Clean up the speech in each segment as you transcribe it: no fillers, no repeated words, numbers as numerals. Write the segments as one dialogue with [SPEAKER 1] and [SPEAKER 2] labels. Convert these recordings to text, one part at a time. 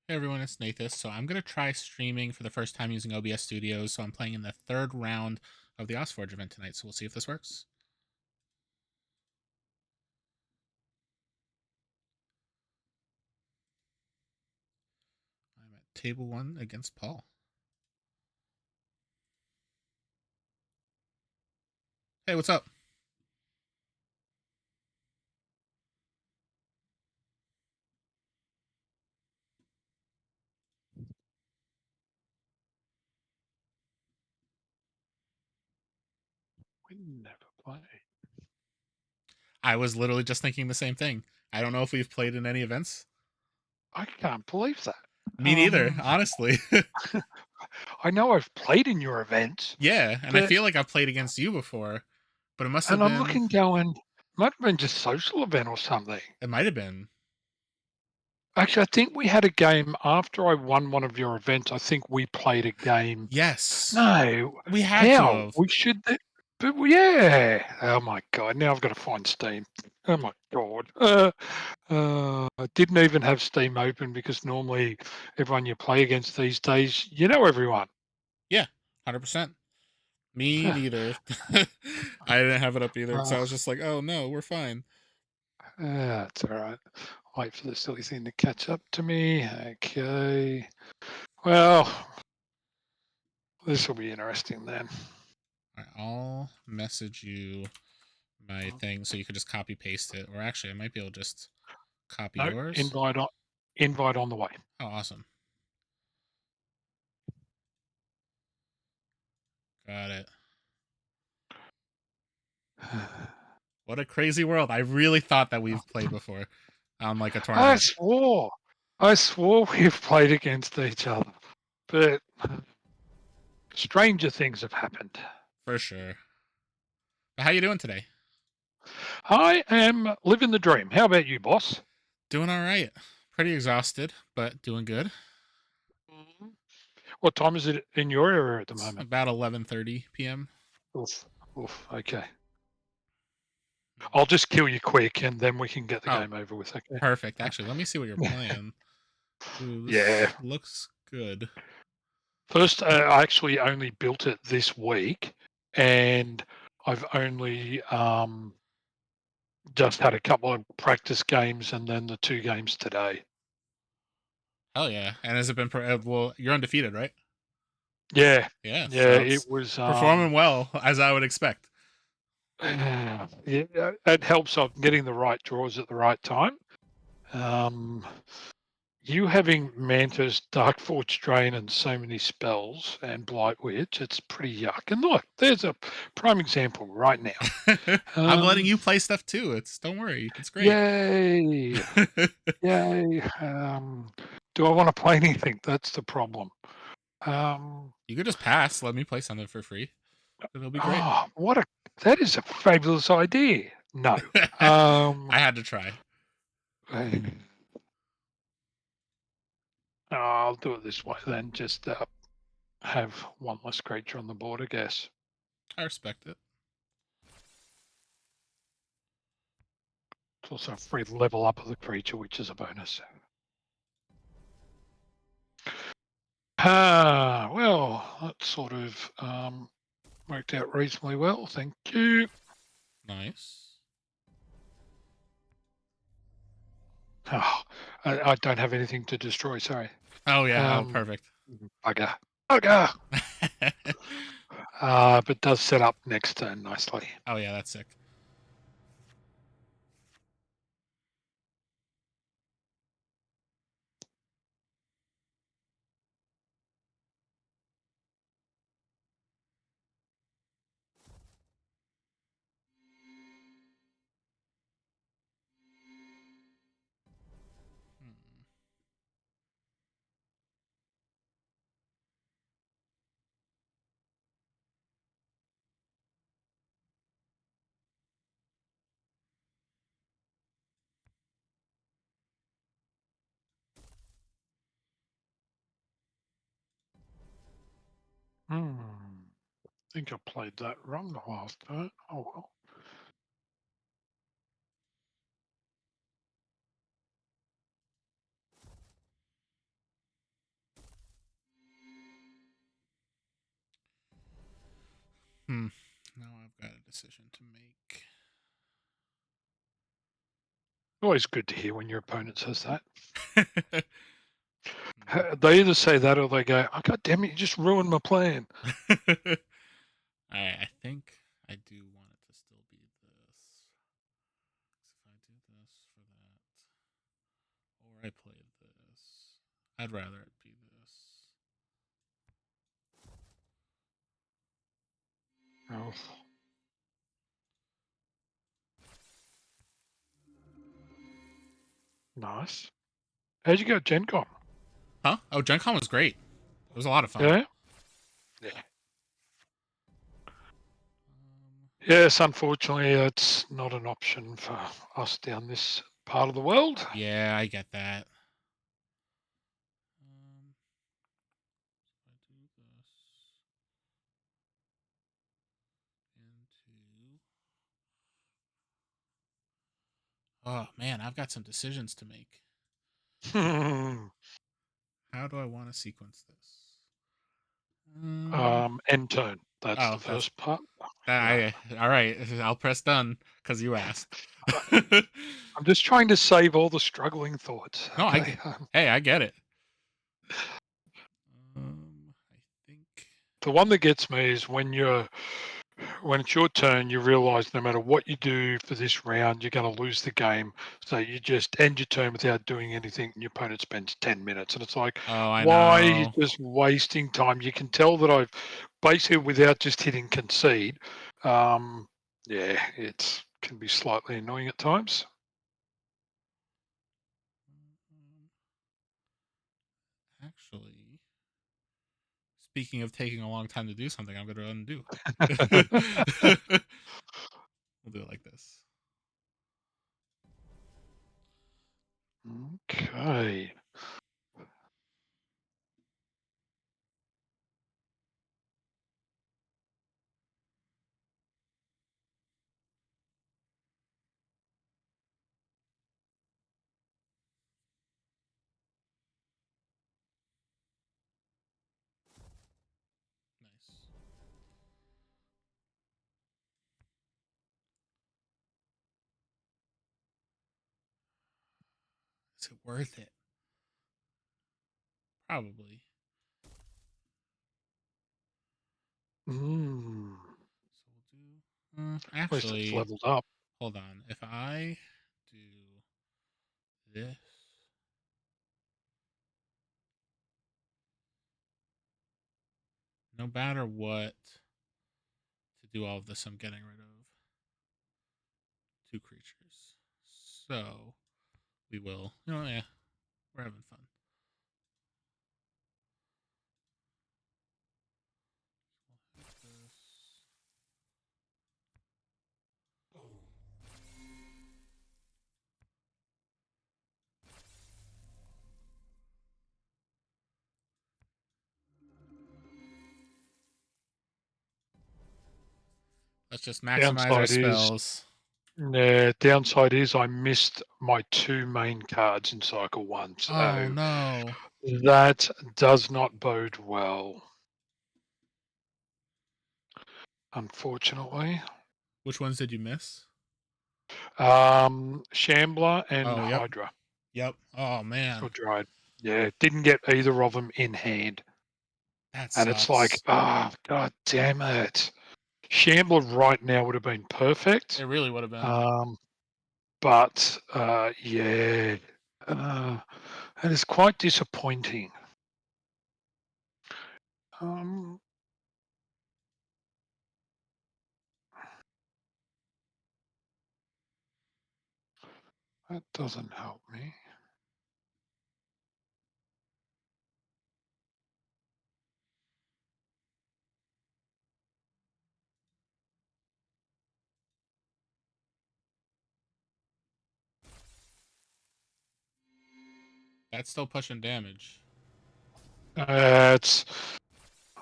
[SPEAKER 1] Hey everyone, it's Nathas. So I'm gonna try streaming for the first time using OBS Studios. So I'm playing in the third round of the AusForge event tonight. So we'll see if this works. I'm at table 1 against Paul. Hey, what's up?
[SPEAKER 2] We never play.
[SPEAKER 1] I was literally just thinking the same thing. I don't know if we've played in any events.
[SPEAKER 2] I can't believe that.
[SPEAKER 1] Me neither, honestly.
[SPEAKER 2] I know I've played in your events,
[SPEAKER 1] Yeah, and I
[SPEAKER 2] but
[SPEAKER 1] feel like I've played against you before, but it must have
[SPEAKER 2] and I'm
[SPEAKER 1] been.
[SPEAKER 2] looking going, might have been just social event or something.
[SPEAKER 1] It might have been.
[SPEAKER 2] Actually, I think we had a game after I won one of your events. I think we played a game.
[SPEAKER 1] Yes,
[SPEAKER 2] No,
[SPEAKER 1] we had to
[SPEAKER 2] how?
[SPEAKER 1] have.
[SPEAKER 2] We should, yeah. Oh my God. Now I've got to find Steam. Oh my God. I didn't even have Steam open because normally everyone you play against these days, you know everyone.
[SPEAKER 1] Yeah, 100%. Me neither. I didn't have it up either because
[SPEAKER 2] Uh,
[SPEAKER 1] I was just like, oh no, we're fine.
[SPEAKER 2] It's all right. Wait for the silly thing to catch up to me. Okay. Well, this will be interesting then.
[SPEAKER 1] All right, I'll message you my thing so you could just copy paste it. Or actually, I might be able to just copy
[SPEAKER 2] No,
[SPEAKER 1] yours.
[SPEAKER 2] invite on the way.
[SPEAKER 1] Oh, awesome. Got it. What a crazy world. I really thought that we've played before on like a
[SPEAKER 2] I
[SPEAKER 1] tournament.
[SPEAKER 2] swore, I swore we've played against each other, but stranger things have happened.
[SPEAKER 1] For sure. But how you doing today?
[SPEAKER 2] I am living the dream. How about you, boss?
[SPEAKER 1] Doing all right. Pretty exhausted, but doing good.
[SPEAKER 2] Mhm. What time is it in your area at the
[SPEAKER 1] It's
[SPEAKER 2] moment?
[SPEAKER 1] about 11:30 p.m.
[SPEAKER 2] Oof, oof, okay. I'll just kill you quick and then we can get the
[SPEAKER 1] Oh,
[SPEAKER 2] game over with, okay?
[SPEAKER 1] perfect. Actually, let me see what you're playing. Ooh,
[SPEAKER 2] Yeah.
[SPEAKER 1] this looks good.
[SPEAKER 2] First, I actually only built it this week, and I've only just had a couple of practice games and then the 2 games today.
[SPEAKER 1] Hell yeah. And has it been well, you're undefeated, right?
[SPEAKER 2] Yeah.
[SPEAKER 1] Yeah,
[SPEAKER 2] Yeah,
[SPEAKER 1] so
[SPEAKER 2] it
[SPEAKER 1] it's
[SPEAKER 2] was,
[SPEAKER 1] performing well as I would expect.
[SPEAKER 2] yeah, it helps I'm getting the right draws at the right time. Um, you having Mantis, Dark Forge Drain, and so many spells and Blight Witch, it's pretty yuck. And look, there's a prime example right now.
[SPEAKER 1] I'm letting
[SPEAKER 2] Um,
[SPEAKER 1] you play stuff too. Don't worry. It's great.
[SPEAKER 2] Yay! Yay! Do I wanna play anything? That's the problem. Um,
[SPEAKER 1] You could just pass, let me play something for free. It'll be great.
[SPEAKER 2] oh, that is a fabulous idea. No.
[SPEAKER 1] I
[SPEAKER 2] Um,
[SPEAKER 1] had to try.
[SPEAKER 2] I'll do it this way then, just, have one less creature on the board, I guess.
[SPEAKER 1] I respect it.
[SPEAKER 2] It's also a free level up of the creature, which is a bonus. Well, that sort of, worked out reasonably well, thank you.
[SPEAKER 1] Nice.
[SPEAKER 2] Oh, I don't have anything to destroy, sorry.
[SPEAKER 1] Oh yeah, oh
[SPEAKER 2] Um,
[SPEAKER 1] perfect.
[SPEAKER 2] Bugger. Bugger! But does set up next turn nicely.
[SPEAKER 1] Oh yeah, that's sick. Hmm.
[SPEAKER 2] I think I played that wrong the last turn. Oh well.
[SPEAKER 1] decision to make.
[SPEAKER 2] Always good to hear when your opponent says that.
[SPEAKER 1] Hmm.
[SPEAKER 2] They either say that or they go, "Oh, God damn it, you just ruined my plan."
[SPEAKER 1] I think I do want it to still be this. 'Cause if I do this for that, or I play this, I'd rather it be this.
[SPEAKER 2] Oh, nice. How'd you go, Gen Con?
[SPEAKER 1] Huh? Oh, Gen Con was great. It was a lot of fun.
[SPEAKER 2] Yeah? Yeah.
[SPEAKER 1] Um,
[SPEAKER 2] Yes, unfortunately, it's not an option for us down this part of the world.
[SPEAKER 1] yeah, I get that. If I do this into. Oh man, I've got some decisions to make. How do I want to sequence this?
[SPEAKER 2] End turn. That's the
[SPEAKER 1] Oh, that's
[SPEAKER 2] first part.
[SPEAKER 1] that.
[SPEAKER 2] Yeah.
[SPEAKER 1] All right. I'll press done because you asked.
[SPEAKER 2] Uh, I'm just trying to save all the struggling thoughts.
[SPEAKER 1] No, I
[SPEAKER 2] Okay.
[SPEAKER 1] get. Hey, I get it. I think.
[SPEAKER 2] The one that gets me is when it's your turn, you realize no matter what you do for this round, you're going to lose the game. So you just end your turn without doing anything, and your opponent spends 10 minutes. And it's like,
[SPEAKER 1] Oh, I
[SPEAKER 2] why are you
[SPEAKER 1] know.
[SPEAKER 2] just wasting time? You can tell that I've basically, without just hitting concede, um, yeah, it can be slightly annoying at times.
[SPEAKER 1] Actually, speaking of taking a long time to do something, I'm going to undo. We'll do it like this.
[SPEAKER 2] Okay.
[SPEAKER 1] Nice. Is it worth it? Probably.
[SPEAKER 2] Mm.
[SPEAKER 1] So we'll do.
[SPEAKER 2] At least it's
[SPEAKER 1] Actually,
[SPEAKER 2] leveled up.
[SPEAKER 1] hold on. If I do this, no matter what, to do all of this, I'm getting rid of 2 creatures. So we will. Yeah, we're having fun. We'll hit this. Let's just maximize our
[SPEAKER 2] Downside is
[SPEAKER 1] spells.
[SPEAKER 2] Downside is I missed my 2 main cards in cycle 1,
[SPEAKER 1] Oh
[SPEAKER 2] so
[SPEAKER 1] no.
[SPEAKER 2] that does not bode well, unfortunately.
[SPEAKER 1] Which ones did you miss?
[SPEAKER 2] Shambler and
[SPEAKER 1] Oh, yep.
[SPEAKER 2] Hydra
[SPEAKER 1] Yep. Oh
[SPEAKER 2] or
[SPEAKER 1] man.
[SPEAKER 2] Dryad. Yeah, didn't get either of them in hand,
[SPEAKER 1] That
[SPEAKER 2] and it's like,
[SPEAKER 1] sucks.
[SPEAKER 2] "Oh, god damn it." Shambler right now would have been
[SPEAKER 1] It
[SPEAKER 2] perfect,
[SPEAKER 1] really would have been.
[SPEAKER 2] um, but, yeah, uh, that is quite disappointing. Um That doesn't help me.
[SPEAKER 1] That's still pushing damage.
[SPEAKER 2] It's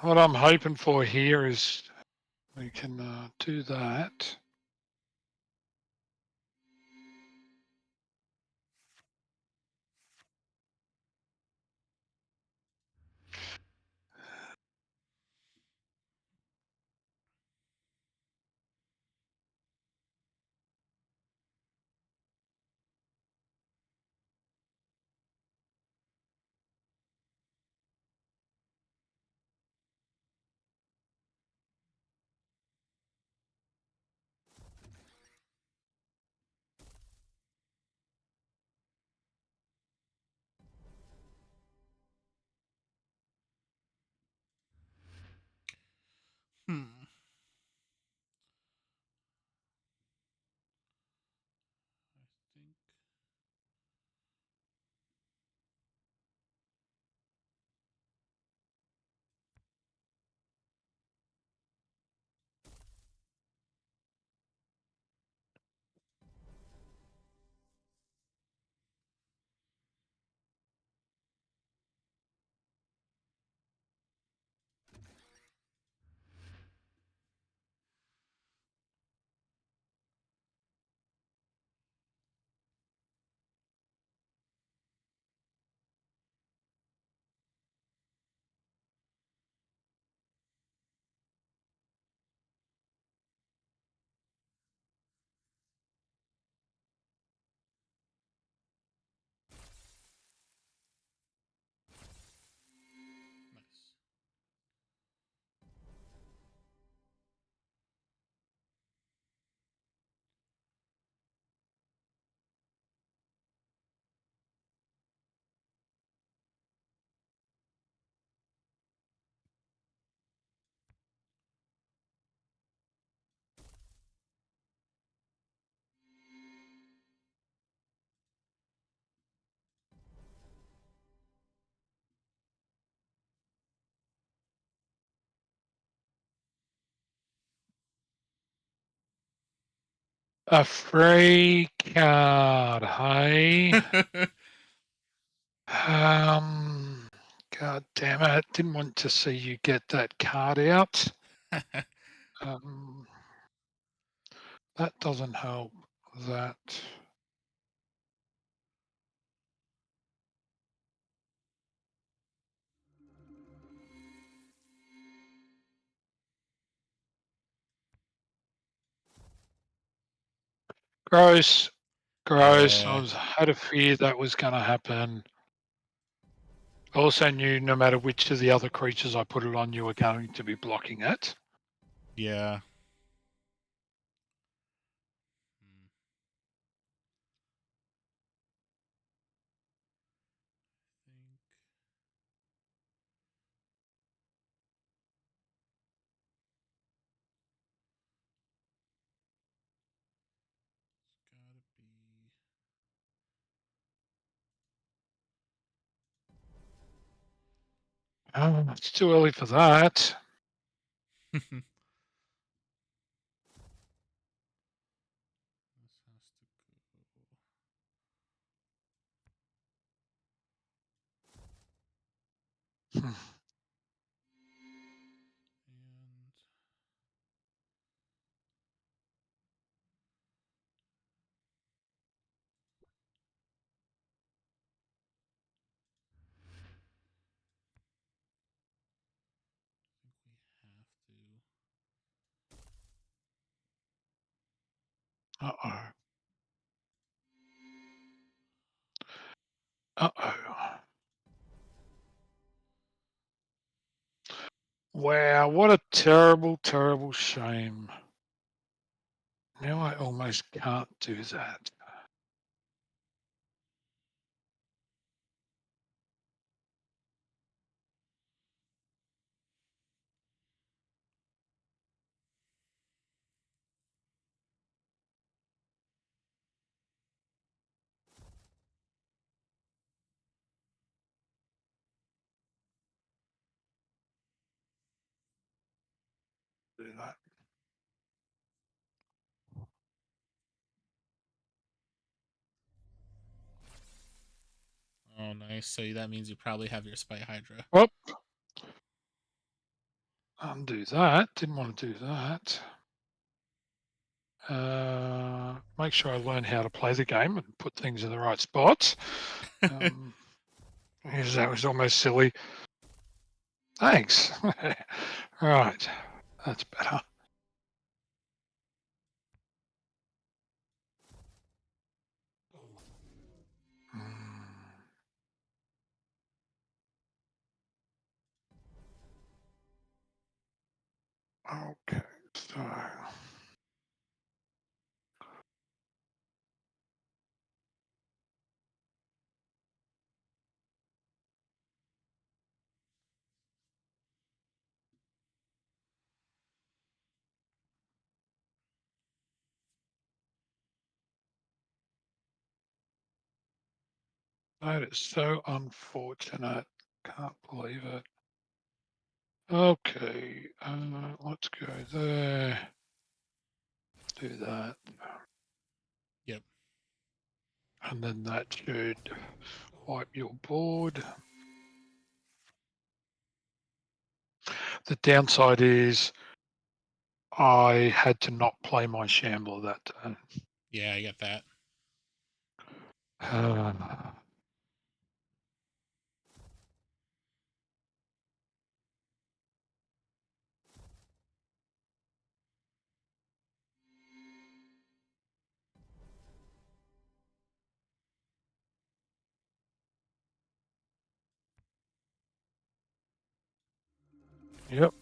[SPEAKER 2] what I'm hoping for here is we can do that. A free card, hey? God damn it. Didn't want to see you get that card out. That doesn't help. That. Gross. Gross.
[SPEAKER 1] Yeah.
[SPEAKER 2] Had a fear that was going to happen. I also knew no matter which of the other creatures I put it on, you were going to be blocking it.
[SPEAKER 1] Yeah. Hmm. Think it's
[SPEAKER 2] Oh, it's too early for that.
[SPEAKER 1] gotta be. This has to go.
[SPEAKER 2] Hmm.
[SPEAKER 1] And I think we have to.
[SPEAKER 2] Uh-oh. Uh-oh. Wow, what a terrible, terrible shame. Now I almost can't do that. Do that.
[SPEAKER 1] Oh, nice. So that means you probably have your Spy Hydra.
[SPEAKER 2] Well, undo that. Didn't want to do that. Make sure I learn how to play the game and put things in the right spots. That was almost silly. Thanks. Right, that's better. Okay, so that is so unfortunate. Can't believe it. Okay, let's go there. Do that.
[SPEAKER 1] Yep.
[SPEAKER 2] And then that should wipe your board. The downside is I had to not play my Shambler that turn.
[SPEAKER 1] Yeah, I get that.
[SPEAKER 2] Yep.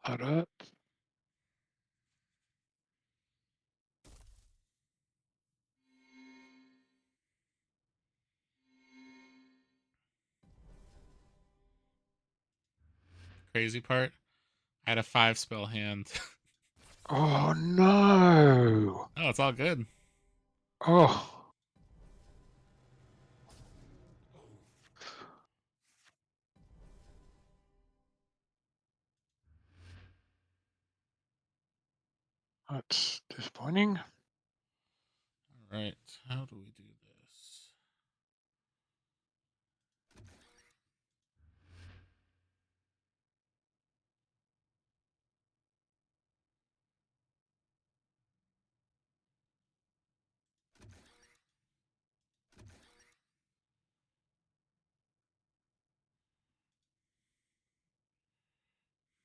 [SPEAKER 2] Alright.
[SPEAKER 1] Crazy part. I had a 5 spell hand.
[SPEAKER 2] Oh no.
[SPEAKER 1] Oh, it's all good.
[SPEAKER 2] Oh. That's disappointing.
[SPEAKER 1] All right, how do we do this?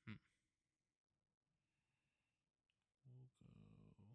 [SPEAKER 1] Hmm. We'll go.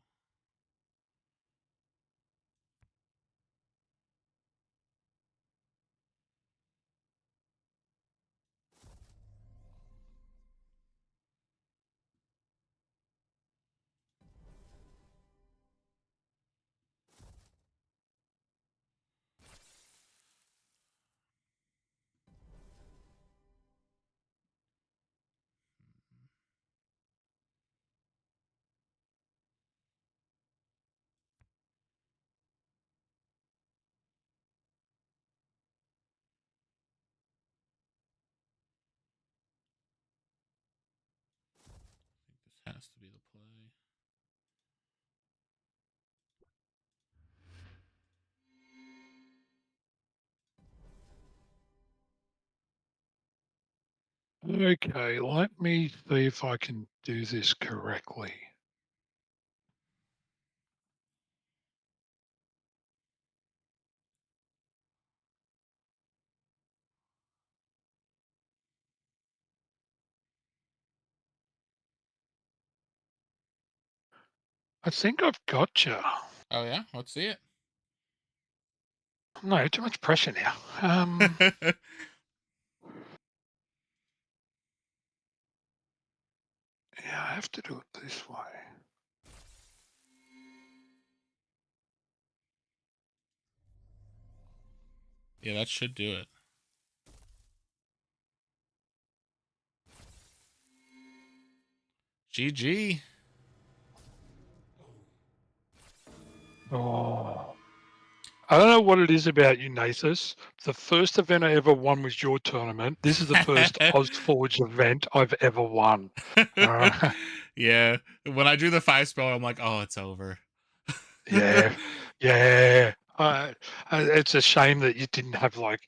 [SPEAKER 1] I think this has to be the play.
[SPEAKER 2] Okay, let me see if I can do this correctly. I think I've got you.
[SPEAKER 1] Oh yeah, let's see it.
[SPEAKER 2] No, too much pressure now. Yeah, I have to do it this way.
[SPEAKER 1] Yeah, that should do it. GG.
[SPEAKER 2] Oh, I don't know what it is about you, Nathas. The first event I ever won was your tournament. This is the first AusForge event I've ever won. Uh,
[SPEAKER 1] Yeah, when I drew the 5 spell, I'm like, oh, it's over.
[SPEAKER 2] yeah, yeah. It's a shame that you didn't have like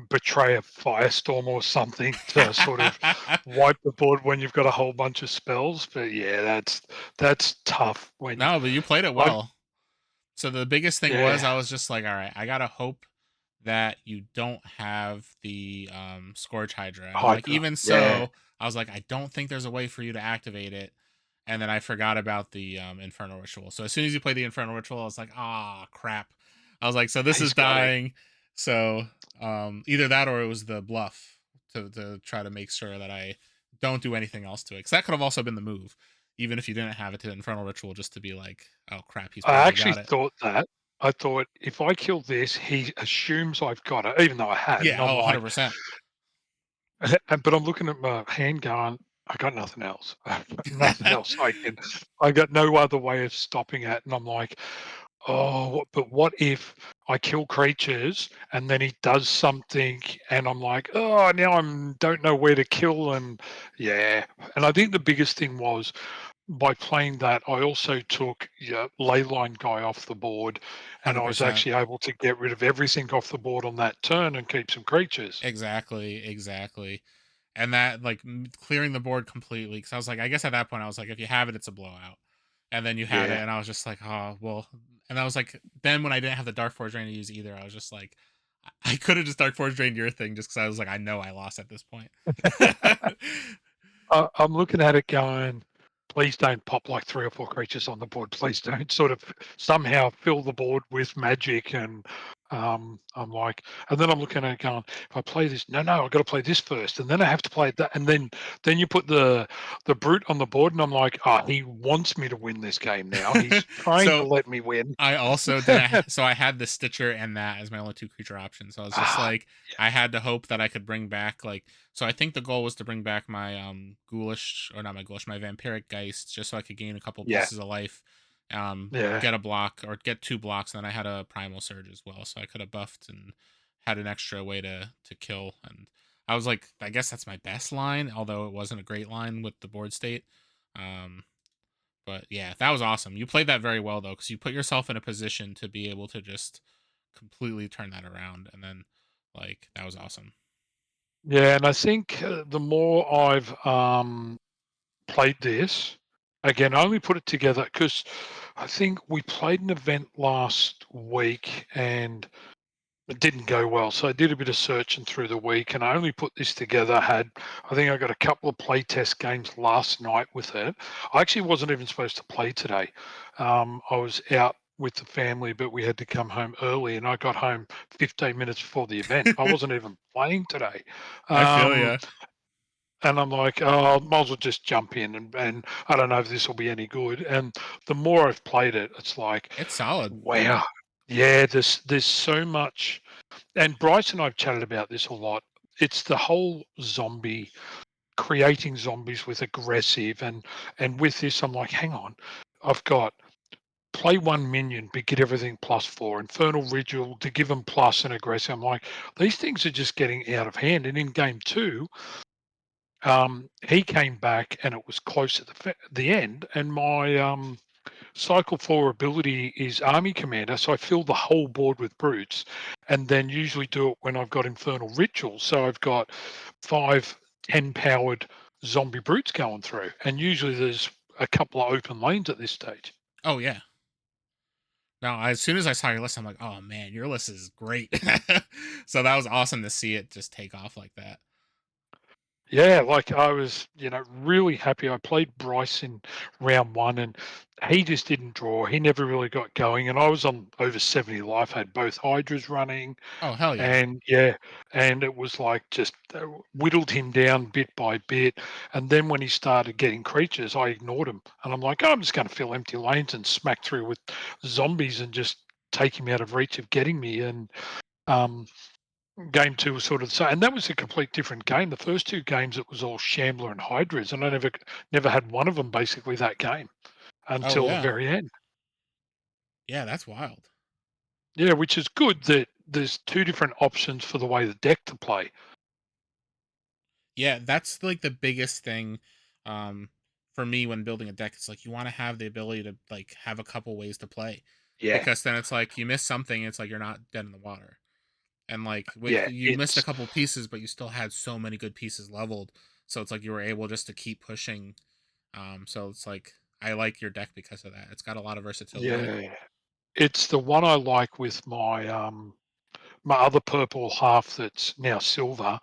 [SPEAKER 2] betray a firestorm or something to sort of wipe the board when you've got a whole bunch of spells. But yeah, that's tough when
[SPEAKER 1] No, but you played it
[SPEAKER 2] I
[SPEAKER 1] well. So the biggest thing was
[SPEAKER 2] yeah
[SPEAKER 1] I was just like, all right, I gotta hope that you don't have the Scourge Hydra. And I'm like,
[SPEAKER 2] Hydra.
[SPEAKER 1] even
[SPEAKER 2] Yeah,
[SPEAKER 1] so, I was like, I don't think there's a way for you to activate it. And then I forgot about the Infernal Ritual. So as soon as you play the Infernal Ritual, I was like, ah, crap. I was like, so this is
[SPEAKER 2] he's got it.
[SPEAKER 1] dying. So either that or it was the bluff to try to make sure that I don't do anything else to it. Because that could have also been the move, even if you didn't have it to Infernal Ritual, just to be like, oh crap, he's
[SPEAKER 2] I
[SPEAKER 1] probably
[SPEAKER 2] actually
[SPEAKER 1] got it.
[SPEAKER 2] thought that. I thought if I kill this, he assumes I've got it, even though I hadn't.
[SPEAKER 1] Yeah,
[SPEAKER 2] I'm
[SPEAKER 1] oh,
[SPEAKER 2] like,
[SPEAKER 1] 100%.
[SPEAKER 2] but I'm looking at my hand going, I got nothing else. I've got nothing else I can. I got no other way of stopping it. And I'm like, oh, but what if I kill creatures and then he does something and I'm like, oh, now I'm don't know where to kill and yeah. And I think the biggest thing was by playing that, I also took Leyline guy off the board, and I was
[SPEAKER 1] 100%.
[SPEAKER 2] actually able to get rid of everything off the board on that turn and keep some creatures.
[SPEAKER 1] Exactly. And that, like, clearing the board completely. Because I was like, I guess at that point, I was like, if you have it, it's a blowout. And then you had it,
[SPEAKER 2] Yeah.
[SPEAKER 1] and I was just like, oh, well. And I was like, then when I didn't have the Dark Forge Drain to use either, I was just like, I could have just Dark Forge Drained your thing just because I was like, I know I lost at this point.
[SPEAKER 2] I'm looking at it going, please don't pop like 3 or 4 creatures on the board. Please don't sort of somehow fill the board with magic. And I'm like, and then I'm looking at it going, if I play this, no, I've got to play this first, and then I have to play that, and then you put the brute on the board, and I'm like, oh, he wants me to win this game now. He's trying to
[SPEAKER 1] So
[SPEAKER 2] let me win.
[SPEAKER 1] I also didn't. So I had the Stitcher and that as my only 2 creature options. So I was just
[SPEAKER 2] Ah,
[SPEAKER 1] like, I had to hope that I could bring back like. So I think the goal was to bring back my ghoulish, or not my ghoulish, my vampiric geist, just so I could gain a couple
[SPEAKER 2] yeah,
[SPEAKER 1] pieces of life,
[SPEAKER 2] yeah.
[SPEAKER 1] get a block or get 2 blocks. And then I had a primal surge as well, so I could have buffed and had an extra way to kill. And I was like, I guess that's my best line, although it wasn't a great line with the board state. Um, But yeah, that was awesome. You played that very well though, because you put yourself in a position to be able to just completely turn that around, and then like that was awesome.
[SPEAKER 2] Yeah, and I think the more I've played this, again, I only put it together because I think we played an event last week and it didn't go well. So I did a bit of searching through the week and I only put this together. I think I got a couple of playtest games last night with it. I actually wasn't even supposed to play today. I was out with the family, but we had to come home early and I got home 15 minutes before the event. I wasn't even playing today.
[SPEAKER 1] I feel
[SPEAKER 2] Um,
[SPEAKER 1] ya.
[SPEAKER 2] and I'm like, oh, I might as well just jump in and I don't know if this will be any good. And the more I've played it, it's like,
[SPEAKER 1] It's solid.
[SPEAKER 2] wow. Yeah, there's so much, and Bryce and I've chatted about this a lot. It's the whole zombie creating zombies with aggressive and with this I'm like, hang on, I've got play one minion but get everything +4, Infernal Ritual to give them plus and aggressive. I'm like, these things are just getting out of hand. And in game two, he came back and it was close at the end, and my Cycle 4 ability is Army Commander, so I fill the whole board with brutes, and then usually do it when I've got Infernal Rituals. So I've got 5 10 powered zombie brutes going through, and usually there's a couple of open lanes at this stage.
[SPEAKER 1] Oh yeah. Now, as soon as I saw your list, I'm like, oh man, your list is great. So that was awesome to see it just take off like that.
[SPEAKER 2] Yeah, like I was, really happy. I played Bryce in round one and he just didn't draw. He never really got going. And I was on over 70 life, had both Hydras running.
[SPEAKER 1] Oh hell yeah.
[SPEAKER 2] And yeah, and it was like just whittled him down bit by bit. And then when he started getting creatures, I ignored him. And I'm like, "Oh, I'm just going to fill empty lanes and smack through with zombies and just take him out of reach of getting me." And um, game two was sort of the same. And that was a complete different game. The first two games, it was all Shambler and Hydras. And I never had one of them basically that game
[SPEAKER 1] Oh
[SPEAKER 2] until the
[SPEAKER 1] yeah.
[SPEAKER 2] very end.
[SPEAKER 1] Yeah, that's wild.
[SPEAKER 2] Yeah, which is good that there's two different options for the way the deck to play.
[SPEAKER 1] Yeah, that's like the biggest thing um for me when building a deck. It's like you want to have the ability to like have a couple ways to play,
[SPEAKER 2] Yeah.
[SPEAKER 1] because then it's like you miss something, it's like you're not dead in the water. And like with
[SPEAKER 2] Yeah,
[SPEAKER 1] you missed a
[SPEAKER 2] it's
[SPEAKER 1] couple pieces, but you still had so many good pieces leveled. So it's like you were able just to keep pushing. So it's like I like your deck because of that. It's got a lot of versatility.
[SPEAKER 2] yeah, it's the one I like with my other purple half that's now silver.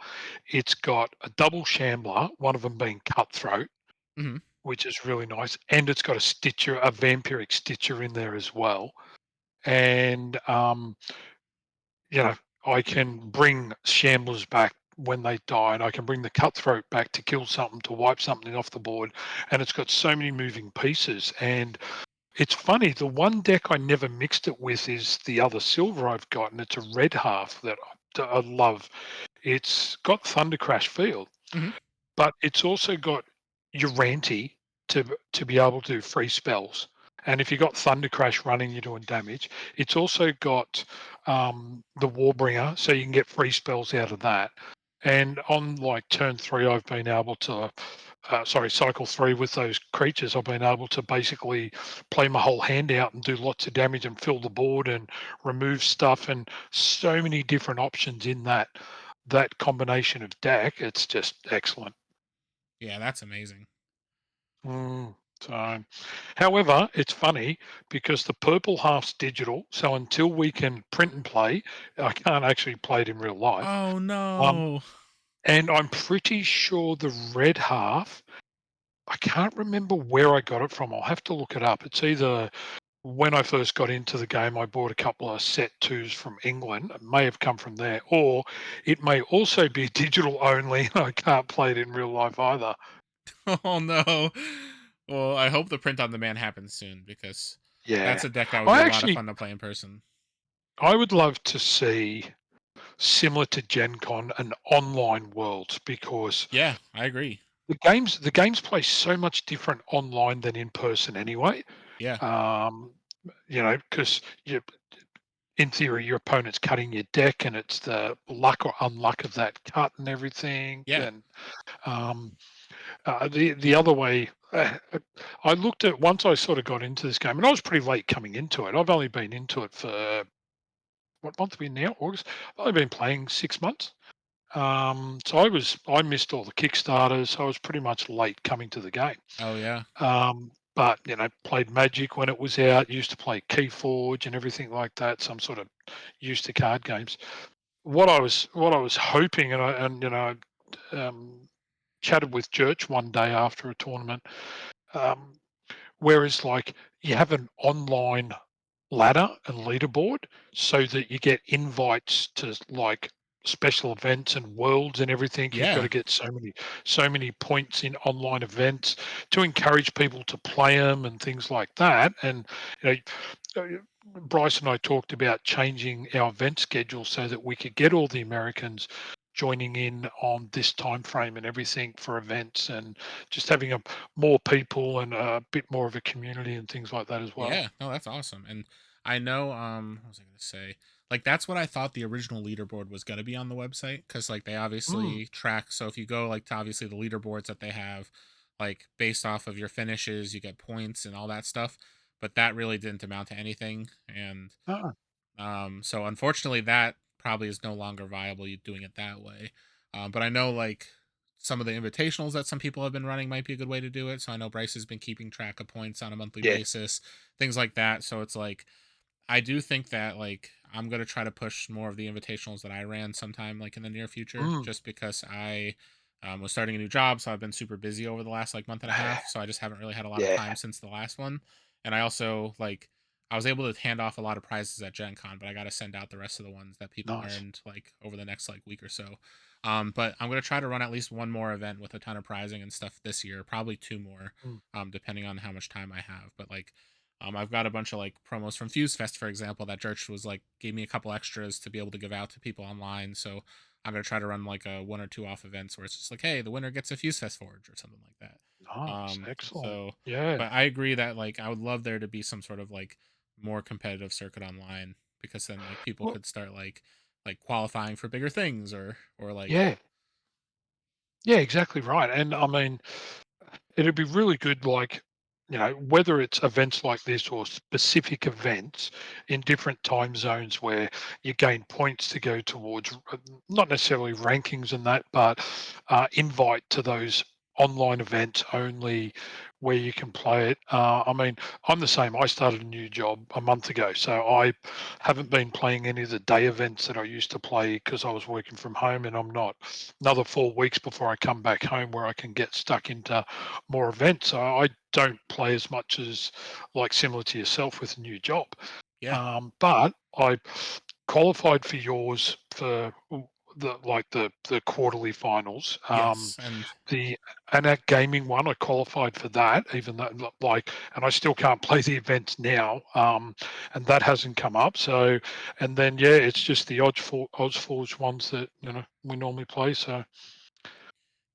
[SPEAKER 2] It's got a double shambler, one of them being cutthroat,
[SPEAKER 1] Hmm.
[SPEAKER 2] which is really nice, and it's got a stitcher, a vampiric stitcher in there as well. And you know, I can bring shamblers back when they die, and I can bring the cutthroat back to kill something, to wipe something off the board, and it's got so many moving pieces. And it's funny, the one deck I never mixed it with is the other silver I've got, and it's a red half that I love. It's got Thunder Crash Field,
[SPEAKER 1] Hmm.
[SPEAKER 2] but it's also got Uranti to be able to do free spells. And if you got Thunder Crash running, you're doing damage. It's also got the Warbringer, so you can get free spells out of that. And on like turn three, I've been able to, sorry, cycle three with those creatures. I've been able to basically play my whole hand out and do lots of damage and fill the board and remove stuff, and so many different options in that combination of deck. It's just excellent.
[SPEAKER 1] Yeah, that's amazing.
[SPEAKER 2] So, however, it's funny because the purple half's digital. So until we can print and play, I can't actually play it in real life.
[SPEAKER 1] Oh
[SPEAKER 2] Um,
[SPEAKER 1] no.
[SPEAKER 2] and I'm pretty sure the red half, I can't remember where I got it from. I'll have to look it up. It's either when I first got into the game, I bought a couple of set twos from England. It may have come from there, or it may also be digital only. I can't play it in real life either.
[SPEAKER 1] Oh no. Well, I hope the print on demand happens soon, because that's
[SPEAKER 2] Yeah.
[SPEAKER 1] a deck that would be
[SPEAKER 2] I
[SPEAKER 1] a lot of
[SPEAKER 2] actually
[SPEAKER 1] fun to play in person.
[SPEAKER 2] I would love to see, similar to Gen Con, an online world, because
[SPEAKER 1] Yeah, I agree.
[SPEAKER 2] the games play so much different online than in person anyway.
[SPEAKER 1] Yeah.
[SPEAKER 2] Um, because in theory, your opponent's cutting your deck, and it's the luck or unluck of that cut and everything.
[SPEAKER 1] Yeah.
[SPEAKER 2] And um, the other way, I looked at once I sort of got into this game, and I was pretty late coming into it. I've only been into it for what month are we in now? August. I've only been playing 6 months. So I missed all the Kickstarters. So I was pretty much late coming to the game.
[SPEAKER 1] Oh yeah.
[SPEAKER 2] But played Magic when it was out. Used to play Keyforge and everything like that. So I'm sort of used to card games. What I was hoping, and chatted with Church one day after a tournament. Um, Whereas, like, you have an online ladder and leaderboard so that you get invites to, like, special events and worlds and everything. You've got to
[SPEAKER 1] Yeah.
[SPEAKER 2] get so many points in online events to encourage people to play them and things like that. And you Bryce and I talked about changing our event schedule so that we could get all the Americans joining in on this time frame and everything for events, and just having more people and a bit more of a community and things like that as well.
[SPEAKER 1] Yeah, no, that's awesome. And I know, what was I gonna say? Like that's what I thought the original leaderboard was gonna be on the website, because like they
[SPEAKER 2] Mm,
[SPEAKER 1] obviously track. So if you go like to obviously the leaderboards that they have, like based off of your finishes, you get points and all that stuff. But that really didn't amount to anything. And
[SPEAKER 2] uh,
[SPEAKER 1] so unfortunately, that probably is no longer viable. You doing it that way. But I know like some of the invitationals that some people have been running might be a good way to do it. So I know Bryce has been keeping track of points on a monthly
[SPEAKER 2] yeah.
[SPEAKER 1] basis, things like that. So it's like I do think that like I'm gonna try to push more of the invitationals that I ran sometime like in the near future,
[SPEAKER 2] Mm,
[SPEAKER 1] just because I was starting a new job, so I've been super busy over the last like month and a half. So I just haven't really had a lot of
[SPEAKER 2] yeah.
[SPEAKER 1] time since the last one. And I also like I was able to hand off a lot of prizes at Gen Con, but I got to send out the rest of the ones that people
[SPEAKER 2] Nice.
[SPEAKER 1] earned like over the next like week or so. But I'm gonna try to run at least one more event with a ton of prizing and stuff this year, probably two more,
[SPEAKER 2] Mm,
[SPEAKER 1] depending on how much time I have. But like I've got a bunch of like promos from Fuse Fest, for example, that Church was like gave me a couple extras to be able to give out to people online. So I'm gonna try to run like a one or two off events where it's just like, hey, the winner gets a Fuse Fest Forge or something like that.
[SPEAKER 2] nice. Excellent.
[SPEAKER 1] So,
[SPEAKER 2] Yeah.
[SPEAKER 1] but I agree that like I would love there to be some sort of like more competitive circuit online, because then like people
[SPEAKER 2] Well,
[SPEAKER 1] could start like qualifying for bigger things, or like
[SPEAKER 2] yeah. Yeah, exactly right. And I mean, it'd be really good, like, whether it's events like this or specific events in different time zones where you gain points to go towards, not necessarily rankings and that, but invite to those online events only where you can play it. I mean, I'm the same. I started a new job a month ago, so I haven't been playing any of the day events that I used to play because I was working from home, and I'm not. Another 4 weeks before I come back home where I can get stuck into more events. So I don't play as much as, like, similar to yourself with a new job.
[SPEAKER 1] yeah,
[SPEAKER 2] But I qualified for yours for the quarterly finals.
[SPEAKER 1] yes, and
[SPEAKER 2] The ANAC gaming one, I qualified for that, even though, like, and I still can't play the events now, and that hasn't come up. So, and then yeah, it's just the OzForge ones that we normally play. So,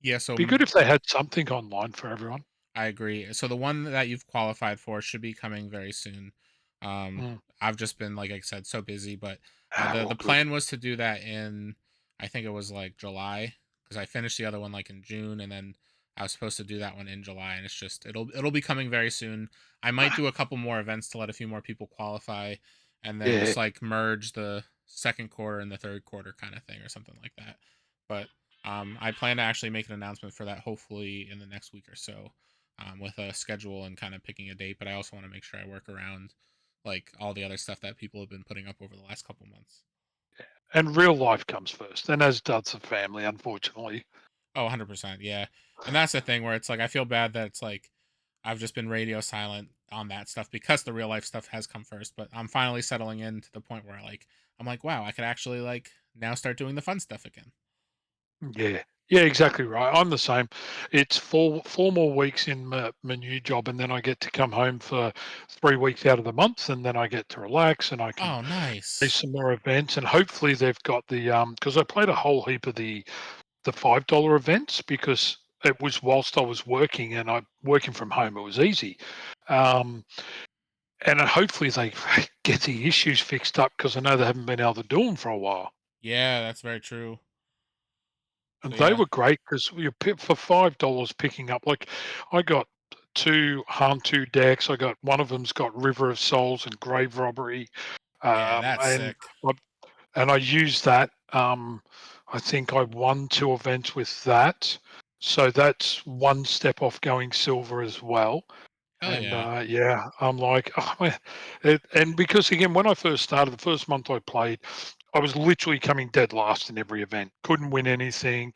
[SPEAKER 1] yeah. So
[SPEAKER 2] be good if they had something online for everyone.
[SPEAKER 1] I agree. So the one that you've qualified for should be coming very soon. Um,
[SPEAKER 2] Mm.
[SPEAKER 1] I've just been like I said, so busy, but
[SPEAKER 2] Well,
[SPEAKER 1] the
[SPEAKER 2] good.
[SPEAKER 1] plan was to do that in, I think it was like July, because I finished the other one like in June, and then I was supposed to do that one in July, and it's just it'll be coming very soon. I might do a couple more events to let a few more people qualify, and then
[SPEAKER 2] Yeah.
[SPEAKER 1] just like merge the second quarter and the third quarter kind of thing or something like that. But I plan to actually make an announcement for that hopefully in the next week or so, with a schedule and kind of picking a date. But I also want to make sure I work around like all the other stuff that people have been putting up over the last couple months.
[SPEAKER 2] And real life comes first, and as does the family, unfortunately.
[SPEAKER 1] Oh, 100%. Yeah. And that's the thing where it's like, I feel bad that it's like, I've just been radio silent on that stuff because the real life stuff has come first. But I'm finally settling in to the point where I'm like, wow, I could actually like now start doing the fun stuff again.
[SPEAKER 2] Yeah. Yeah, exactly right. I'm the same. It's four more weeks in my new job, and then I get to come home for 3 weeks out of the month, and then I get to relax, and I can
[SPEAKER 1] Oh,
[SPEAKER 2] play
[SPEAKER 1] nice.
[SPEAKER 2] some more events, and hopefully they've got the because I played a whole heap of the $5 events because it was whilst I was working, and I working from home. It was easy. Um, and hopefully they get the issues fixed up because I know they haven't been able to do them for a while.
[SPEAKER 1] Yeah, that's very true. So
[SPEAKER 2] And they
[SPEAKER 1] yeah,
[SPEAKER 2] were great because you pick for $5 picking up. Like, I got two Hantu decks. I got one of them's got River of Souls and Grave Robbery,
[SPEAKER 1] yeah, that's
[SPEAKER 2] and
[SPEAKER 1] sick.
[SPEAKER 2] I used that. I think I won 2 events with that, so that's one step off going silver as well.
[SPEAKER 1] Hell
[SPEAKER 2] And,
[SPEAKER 1] yeah.
[SPEAKER 2] yeah, I'm like, "Oh, man." And because, again, when I first started, the first month I played, I was literally coming dead last in every event, couldn't win anything,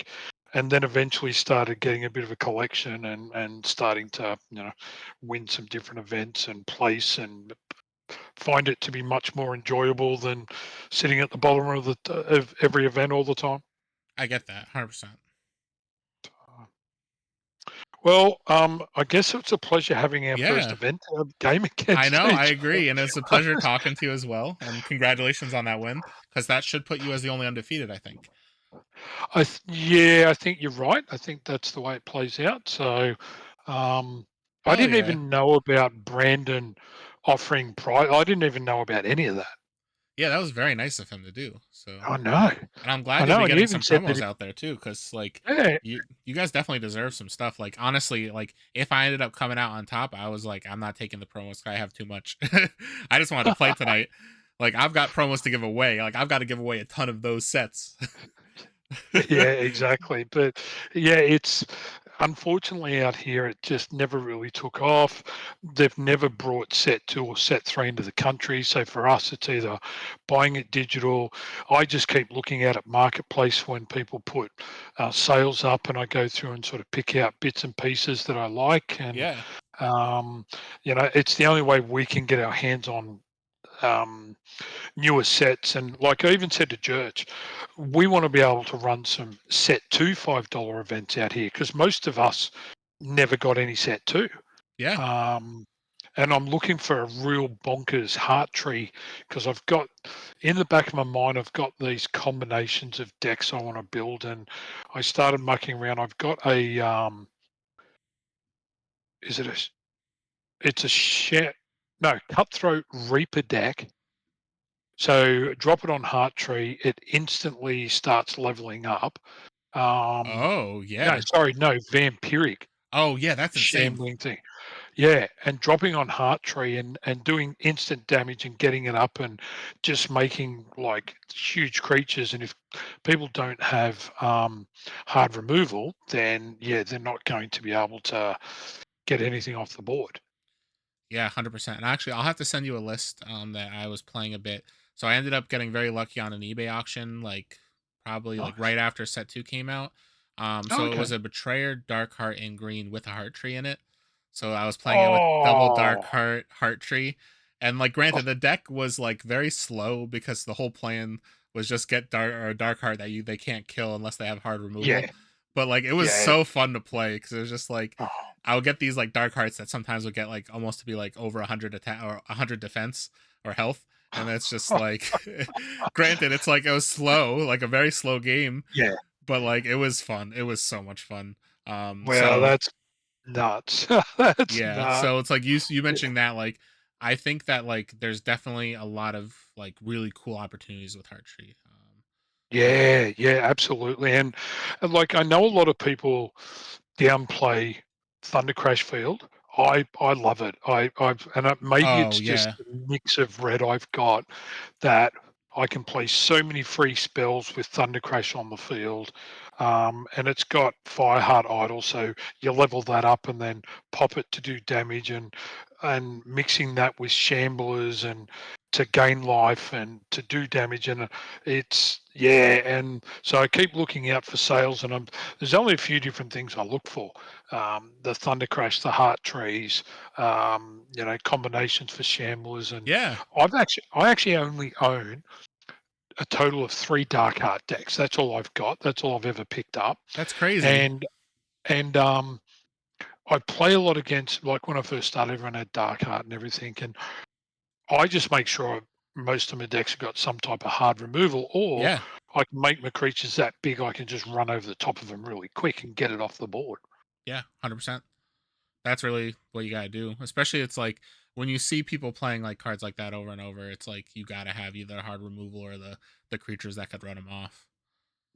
[SPEAKER 2] and then eventually started getting a bit of a collection and starting to, win some different events and place and find it to be much more enjoyable than sitting at the bottom of of every event all the time.
[SPEAKER 1] I get that 100%.
[SPEAKER 2] Well, I guess it's a pleasure having our first
[SPEAKER 1] Yeah,
[SPEAKER 2] event game
[SPEAKER 1] I
[SPEAKER 2] against
[SPEAKER 1] know. I
[SPEAKER 2] each other.
[SPEAKER 1] agree, and it's a pleasure talking to you as well. And congratulations on that win, because that should put you as the only undefeated, I think.
[SPEAKER 2] Yeah, I think you're right. I think that's the way it plays out. So, um, I
[SPEAKER 1] Hell
[SPEAKER 2] didn't
[SPEAKER 1] yeah.
[SPEAKER 2] even know about Brandon offering prize. I didn't even know about any of that.
[SPEAKER 1] Yeah, that was very nice of him to do. So,
[SPEAKER 2] I know,
[SPEAKER 1] and I'm glad
[SPEAKER 2] I
[SPEAKER 1] you'll
[SPEAKER 2] know,
[SPEAKER 1] be
[SPEAKER 2] and you
[SPEAKER 1] getting
[SPEAKER 2] even
[SPEAKER 1] some
[SPEAKER 2] said that.
[SPEAKER 1] promos out there too, because like
[SPEAKER 2] Yeah,
[SPEAKER 1] you guys definitely deserve some stuff. Like honestly, like if I ended up coming out on top, I was like, I'm not taking the promos. I have too much. I just wanted to play tonight. Like I've got promos to give away. Like I've got to give away a ton of those sets.
[SPEAKER 2] yeah, exactly. But yeah, it's unfortunately out here, it just never really took off. They've never brought set two or set three into the country. So for us, it's either buying it digital. I just keep looking at marketplace when people put sales up, and I go through and sort of pick out bits and pieces that I like. And
[SPEAKER 1] Yeah,
[SPEAKER 2] um, it's the only way we can get our hands on. Um, Newer sets. And like I even said to Church, we want to be able to run some set two $5 events out here because most of us never got any set two.
[SPEAKER 1] yeah.
[SPEAKER 2] Um, and I'm looking for a real bonkers heart tree because I've got in the back of my mind, I've got these combinations of decks I want to build. And I started mucking around. I've got a, is it a, it's a share, no, Cutthroat Reaper deck. So drop it on Heart Tree, it instantly starts leveling up.
[SPEAKER 1] Oh
[SPEAKER 2] No,
[SPEAKER 1] yeah.
[SPEAKER 2] sorry, no, Vampiric
[SPEAKER 1] Oh yeah. That's insane.
[SPEAKER 2] shambling thing. Yeah, and dropping on Heart Tree and doing instant damage and getting it up and just making like huge creatures. And if people don't have hard removal, then yeah, they're not going to be able to get anything off the board.
[SPEAKER 1] Yeah, 100%. And actually, I'll have to send you a list that I was playing a bit. So I ended up getting very lucky on an eBay auction, like probably like
[SPEAKER 2] Nice.
[SPEAKER 1] right after set 2 came out.
[SPEAKER 2] Oh,
[SPEAKER 1] So it
[SPEAKER 2] okay.
[SPEAKER 1] was a Betrayer Dark Heart in green with a heart tree in it. So I was playing it with double Dark
[SPEAKER 2] Oh,
[SPEAKER 1] Heart tree. And like granted the deck was like very slow because the whole plan was just get dark heart that they can't kill unless they have hard removal.
[SPEAKER 2] yeah,
[SPEAKER 1] But like it was
[SPEAKER 2] yeah.
[SPEAKER 1] so fun to play because it was just like
[SPEAKER 2] Oh.
[SPEAKER 1] I would get these like dark hearts that sometimes would get like almost to be like over 100 attack or 100 defense or health, and it's just like, granted, it's like it was slow, like a very slow game,
[SPEAKER 2] Yeah.
[SPEAKER 1] but like it was fun. It was so much fun.
[SPEAKER 2] Well,
[SPEAKER 1] So
[SPEAKER 2] that's nuts. That's
[SPEAKER 1] yeah,
[SPEAKER 2] nuts.
[SPEAKER 1] so it's like you
[SPEAKER 2] Yeah.
[SPEAKER 1] mentioning that like I think that like there's definitely a lot of like really cool opportunities with Hearttree. Like
[SPEAKER 2] Yeah, yeah, absolutely. And like I know a lot of people downplay Thunder Crash Field. I love it. I've and maybe
[SPEAKER 1] oh
[SPEAKER 2] it's just
[SPEAKER 1] yeah,
[SPEAKER 2] the mix of red I've got that I can play so many free spells with Thunder Crash on the field. And it's got Fireheart Idol, so you level that up and then pop it to do damage and mixing that with Shamblers and to gain life and to do damage. And it's yeah, and so I keep looking out for sales, and there's only a few different things I look for: the Thunder Crash, the Heart Trees, combinations for Shamblers, and
[SPEAKER 1] yeah,
[SPEAKER 2] I actually only own a total of 3 Dark Heart decks. That's all I've got. That's all I've ever picked up,
[SPEAKER 1] that's crazy.
[SPEAKER 2] and and I play a lot against like when I first started, everyone had Dark Heart and everything, and I just make sure most of my decks have got some type of hard removal, or
[SPEAKER 1] Yeah,
[SPEAKER 2] I can make my creatures that big I can just run over the top of them really quick and get it off the board.
[SPEAKER 1] yeah, 100%. That's really what you gotta do. Especially it's like when you see people playing like cards like that over and over, it's like you gotta have either hard removal or the creatures that could run them off.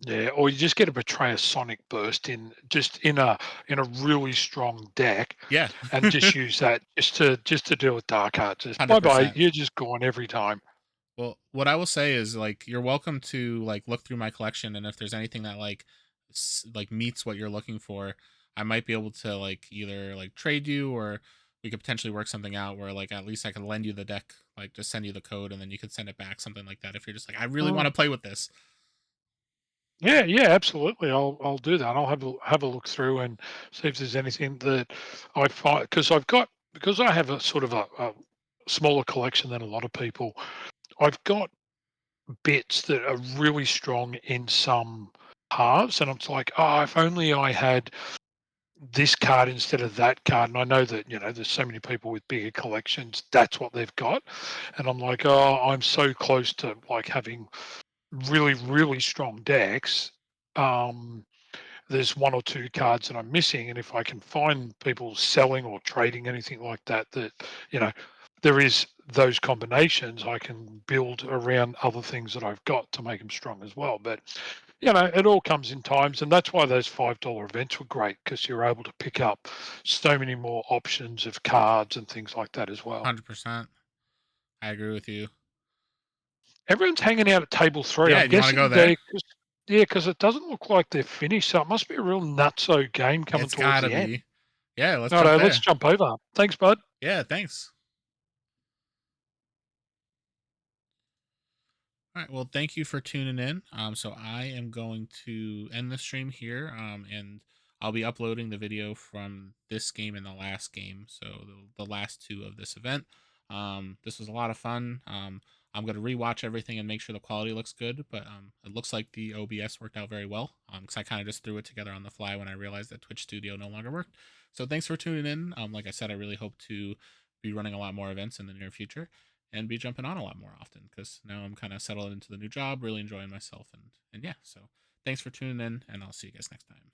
[SPEAKER 2] Yeah, or you just get to betray a sonic burst in just in a really strong deck,
[SPEAKER 1] Yeah.
[SPEAKER 2] and just use that just to deal with dark arts. Just bye bye,
[SPEAKER 1] 100%.
[SPEAKER 2] you're just gone every time.
[SPEAKER 1] Well, what I will say is like you're welcome to like look through my collection, and if there's anything that like like meets what you're looking for, I might be able to like either like trade you, or we could potentially work something out where like at least I could lend you the deck, like just send you the code and then you could send it back, something like that if you're just like I really want
[SPEAKER 2] Mm.
[SPEAKER 1] to play with this.
[SPEAKER 2] Yeah, yeah, absolutely. I'll do that. I'll have a look through and see if there's anything that I find, because I have a sort of a smaller collection than a lot of people. I've got bits that are really strong in some halves, and it's like, oh, if only I had this card instead of that card. And I know that, there's so many people with bigger collections, that's what they've got. And I'm like, oh, I'm so close to like having really, really strong decks. Um, there's one or two cards that I'm missing. And if I can find people selling or trading anything like that, you know, there is those combinations, I can build around other things that I've got to make them strong as well. But it all comes in times, and that's why those $5 events were great, because you're able to pick up so many more options of cards and things like that as well.
[SPEAKER 1] 100%. I agree with you.
[SPEAKER 2] Everyone's hanging out at table 3.
[SPEAKER 1] Yeah,
[SPEAKER 2] I'm
[SPEAKER 1] do you want to go
[SPEAKER 2] guessing
[SPEAKER 1] there?
[SPEAKER 2] because it doesn't look like they're finished, so it must be a real nutso game coming
[SPEAKER 1] It's
[SPEAKER 2] towards
[SPEAKER 1] gotta
[SPEAKER 2] the end.
[SPEAKER 1] be. Yeah, let's jump
[SPEAKER 2] Righto, let's
[SPEAKER 1] there.
[SPEAKER 2] jump over. Thanks, bud.
[SPEAKER 1] Yeah, thanks. All right. Well, thank you for tuning in. So I am going to end the stream here. And I'll be uploading the video from this game and the last game. So the last two of this event. This was a lot of fun. I'm going to rewatch everything and make sure the quality looks good. But it looks like the OBS worked out very well. Because I kind of just threw it together on the fly when I realized that Twitch Studio no longer worked. So thanks for tuning in. Like I said, I really hope to be running a lot more events in the near future and be jumping on a lot more often because now I'm kind of settled into the new job, really enjoying myself, and yeah. So thanks for tuning in, and I'll see you guys next time.